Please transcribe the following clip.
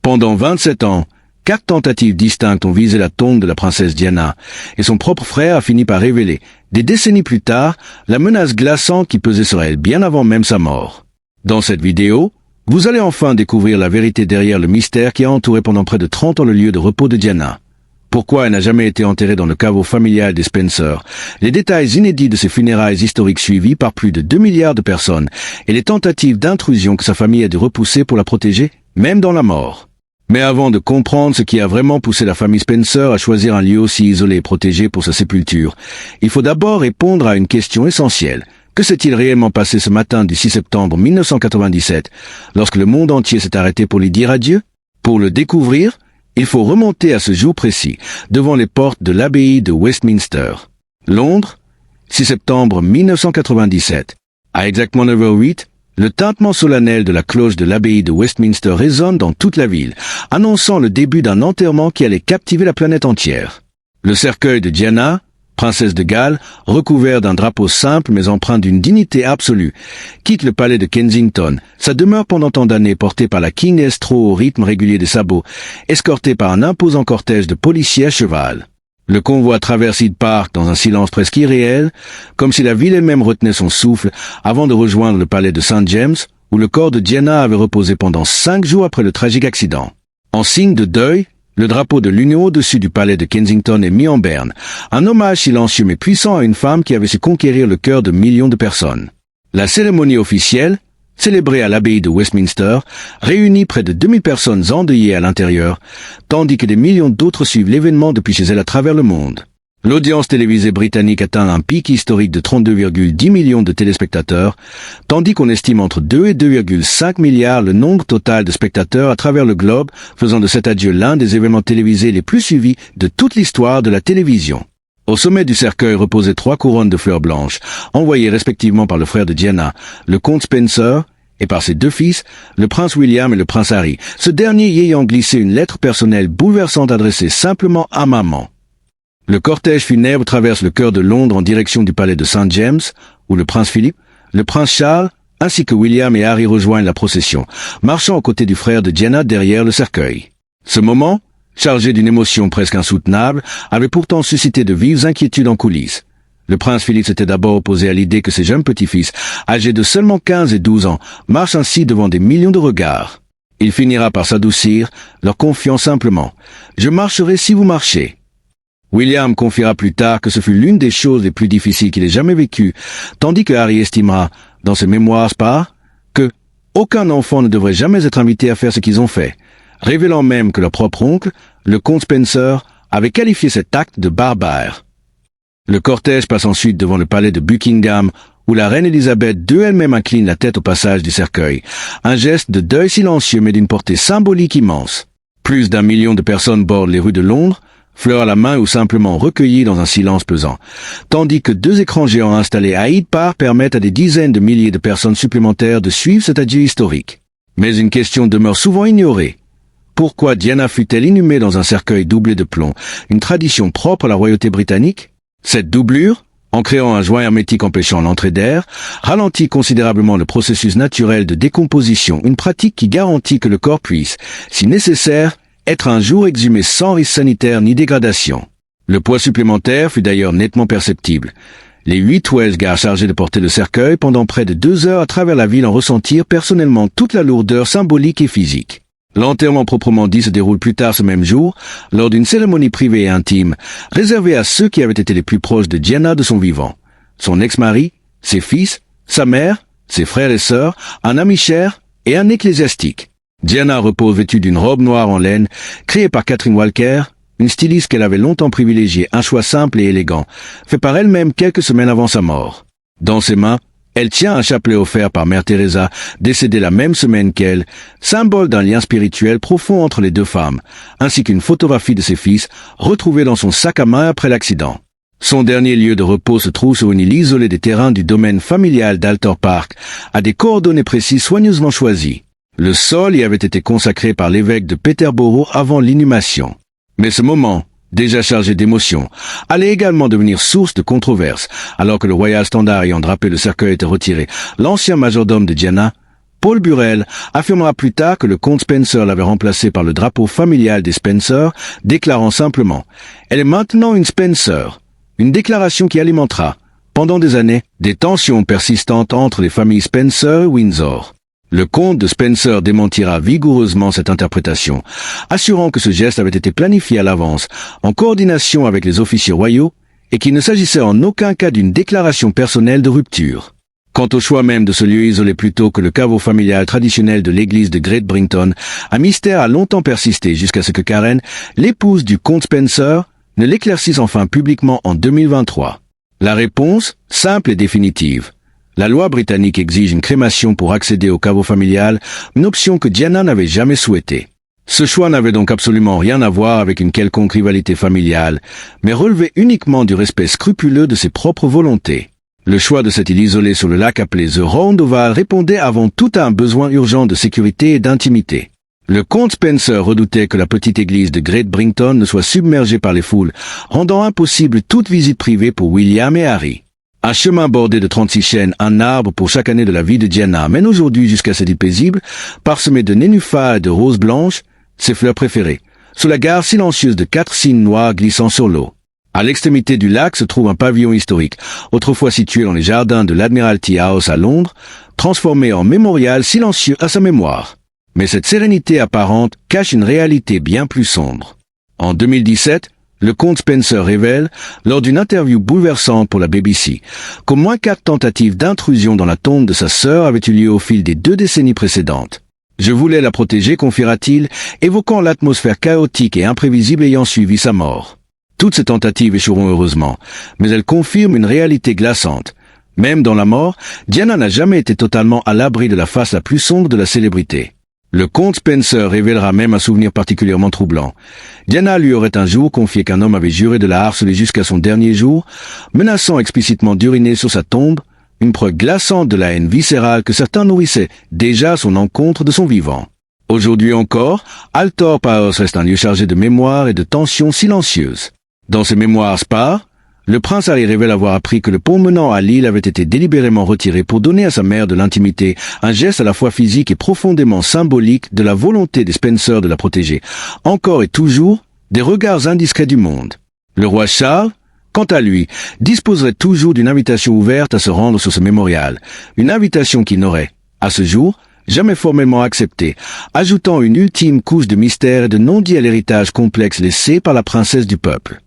Pendant 27 ans, 4 tentatives distinctes ont visé la tombe de la princesse Diana, et son propre frère a fini par révéler, des décennies plus tard, la menace glaçante qui pesait sur elle bien avant même sa mort. Dans cette vidéo, vous allez enfin découvrir la vérité derrière le mystère qui a entouré pendant près de 30 ans le lieu de repos de Diana. Pourquoi elle n'a jamais été enterrée dans le caveau familial des Spencer, les détails inédits de ses funérailles historiques suivies par plus de 2 milliards de personnes, et les tentatives d'intrusion que sa famille a dû repousser pour la protéger, même dans la mort. Mais avant de comprendre ce qui a vraiment poussé la famille Spencer à choisir un lieu aussi isolé et protégé pour sa sépulture, il faut d'abord répondre à une question essentielle. Que s'est-il réellement passé ce matin du 6 septembre 1997, lorsque le monde entier s'est arrêté pour lui dire adieu? Pour le découvrir, il faut remonter à ce jour précis, devant les portes de l'abbaye de Westminster. Londres, 6 septembre 1997. À exactement 9h08, le tintement solennel de la cloche de l'abbaye de Westminster résonne dans toute la ville, annonçant le début d'un enterrement qui allait captiver la planète entière. Le cercueil de Diana, princesse de Galles, recouvert d'un drapeau simple mais empreint d'une dignité absolue, quitte le palais de Kensington, sa demeure pendant tant d'années portée par la King Estro au rythme régulier des sabots, escortée par un imposant cortège de policiers à cheval. Le convoi traverse Hyde Park dans un silence presque irréel, comme si la ville elle-même retenait son souffle avant de rejoindre le palais de St. James, où le corps de Diana avait reposé pendant 5 jours après le tragique accident. En signe de deuil, le drapeau de l'Union au-dessus du palais de Kensington est mis en berne, un hommage silencieux mais puissant à une femme qui avait su conquérir le cœur de millions de personnes. La cérémonie officielle, célébrée à l'abbaye de Westminster, réunit près de 2000 personnes endeuillées à l'intérieur, tandis que des millions d'autres suivent l'événement depuis chez elle à travers le monde. L'audience télévisée britannique atteint un pic historique de 32,10 millions de téléspectateurs, tandis qu'on estime entre 2 et 2,5 milliards le nombre total de spectateurs à travers le globe, faisant de cet adieu l'un des événements télévisés les plus suivis de toute l'histoire de la télévision. Au sommet du cercueil reposaient 3 couronnes de fleurs blanches, envoyées respectivement par le frère de Diana, le comte Spencer, et par ses 2 fils, le prince William et le prince Harry, ce dernier y ayant glissé une lettre personnelle bouleversante adressée simplement à maman. Le cortège funèbre traverse le cœur de Londres en direction du palais de St. James, où le prince Philippe, le prince Charles, ainsi que William et Harry rejoignent la procession, marchant aux côtés du frère de Diana derrière le cercueil. Ce moment, chargé d'une émotion presque insoutenable, avait pourtant suscité de vives inquiétudes en coulisses. Le prince Philippe s'était d'abord opposé à l'idée que ses jeunes petits-fils, âgés de seulement 15 et 12 ans, marchent ainsi devant des millions de regards. Il finira par s'adoucir, leur confiant simplement « Je marcherai si vous marchez ». William confiera plus tard que ce fut l'une des choses les plus difficiles qu'il ait jamais vécues, tandis que Harry estimera, dans ses mémoires que aucun enfant ne devrait jamais être invité à faire ce qu'ils ont fait, révélant même que leur propre oncle, le comte Spencer, avait qualifié cet acte de barbare. Le cortège passe ensuite devant le palais de Buckingham, où la reine Elisabeth II elle-même incline la tête au passage du cercueil, un geste de deuil silencieux mais d'une portée symbolique immense. Plus d'1 million de personnes bordent les rues de Londres, fleurs à la main ou simplement recueillies dans un silence pesant, tandis que 2 écrans géants installés à Hyde Park permettent à des dizaines de milliers de personnes supplémentaires de suivre cet adieu historique. Mais une question demeure souvent ignorée. Pourquoi Diana fut-elle inhumée dans un cercueil doublé de plomb, une tradition propre à la royauté britannique? Cette doublure, en créant un joint hermétique empêchant l'entrée d'air, ralentit considérablement le processus naturel de décomposition, une pratique qui garantit que le corps puisse, si nécessaire, être un jour exhumé sans risque sanitaire ni dégradation. Le poids supplémentaire fut d'ailleurs nettement perceptible. Les 8 Welsh-Guards chargés de porter le cercueil pendant près de 2 heures à travers la ville en ressentirent personnellement toute la lourdeur symbolique et physique. L'enterrement proprement dit se déroule plus tard ce même jour, lors d'une cérémonie privée et intime, réservée à ceux qui avaient été les plus proches de Diana de son vivant. Son ex-mari, ses fils, sa mère, ses frères et sœurs, un ami cher et un ecclésiastique. Diana repose vêtue d'une robe noire en laine, créée par Catherine Walker, une styliste qu'elle avait longtemps privilégiée, un choix simple et élégant, fait par elle-même quelques semaines avant sa mort. Dans ses mains, elle tient un chapelet offert par Mère Teresa, décédée la même semaine qu'elle, symbole d'un lien spirituel profond entre les 2 femmes, ainsi qu'une photographie de ses fils, retrouvée dans son sac à main après l'accident. Son dernier lieu de repos se trouve sur une île isolée des terrains du domaine familial d'Altor Park, à des coordonnées précises soigneusement choisies. Le sol y avait été consacré par l'évêque de Peterborough avant l'inhumation. Mais ce moment, déjà chargé d'émotions, allait également devenir source de controverses, alors que le Royal Standard ayant drapé le cercueil était retiré. L'ancien majordome de Diana, Paul Burrell affirmera plus tard que le comte Spencer l'avait remplacé par le drapeau familial des Spencer, déclarant simplement « Elle est maintenant une Spencer », une déclaration qui alimentera, pendant des années, des tensions persistantes entre les familles Spencer et Windsor. Le comte de Spencer démentira vigoureusement cette interprétation, assurant que ce geste avait été planifié à l'avance, en coordination avec les officiers royaux, et qu'il ne s'agissait en aucun cas d'une déclaration personnelle de rupture. Quant au choix même de ce lieu isolé plutôt que le caveau familial traditionnel de l'église de Great Brington, un mystère a longtemps persisté jusqu'à ce que Karen, l'épouse du comte Spencer, ne l'éclaircisse enfin publiquement en 2023. La réponse, simple et définitive. La loi britannique exige une crémation pour accéder au caveau familial, une option que Diana n'avait jamais souhaitée. Ce choix n'avait donc absolument rien à voir avec une quelconque rivalité familiale, mais relevait uniquement du respect scrupuleux de ses propres volontés. Le choix de cette île isolée sur le lac appelé The Round Oval répondait avant tout à un besoin urgent de sécurité et d'intimité. Le comte Spencer redoutait que la petite église de Great Brington ne soit submergée par les foules, rendant impossible toute visite privée pour William et Harry. Un chemin bordé de 36 chênes, un arbre pour chaque année de la vie de Diana mène aujourd'hui jusqu'à cette île paisible, parsemée de nénuphars et de roses blanches, ses fleurs préférées, sous la gare silencieuse de 4 cygnes noirs glissant sur l'eau. À l'extrémité du lac se trouve un pavillon historique, autrefois situé dans les jardins de l'Admiralty House à Londres, transformé en mémorial silencieux à sa mémoire. Mais cette sérénité apparente cache une réalité bien plus sombre. En 2017, le comte Spencer révèle, lors d'une interview bouleversante pour la BBC, qu'au moins 4 tentatives d'intrusion dans la tombe de sa sœur avaient eu lieu au fil des 2 décennies précédentes. Je voulais la protéger, confiera-t-il, évoquant l'atmosphère chaotique et imprévisible ayant suivi sa mort. Toutes ces tentatives échoueront heureusement, mais elles confirment une réalité glaçante. Même dans la mort, Diana n'a jamais été totalement à l'abri de la face la plus sombre de la célébrité. Le comte Spencer révélera même un souvenir particulièrement troublant. Diana lui aurait un jour confié qu'un homme avait juré de la harceler jusqu'à son dernier jour, menaçant explicitement d'uriner sur sa tombe, une preuve glaçante de la haine viscérale que certains nourrissaient déjà à son encontre de son vivant. Aujourd'hui encore, Althorp House reste un lieu chargé de mémoire et de tensions silencieuses. Dans ses mémoires spars, le prince Harry révèle avoir appris que le pont menant à l'île avait été délibérément retiré pour donner à sa mère de l'intimité, un geste à la fois physique et profondément symbolique de la volonté des Spencer de la protéger, encore et toujours, des regards indiscrets du monde. Le roi Charles, quant à lui, disposerait toujours d'une invitation ouverte à se rendre sur ce mémorial, une invitation qu'il n'aurait, à ce jour, jamais formellement acceptée, ajoutant une ultime couche de mystère et de non-dit à l'héritage complexe laissé par la princesse du peuple.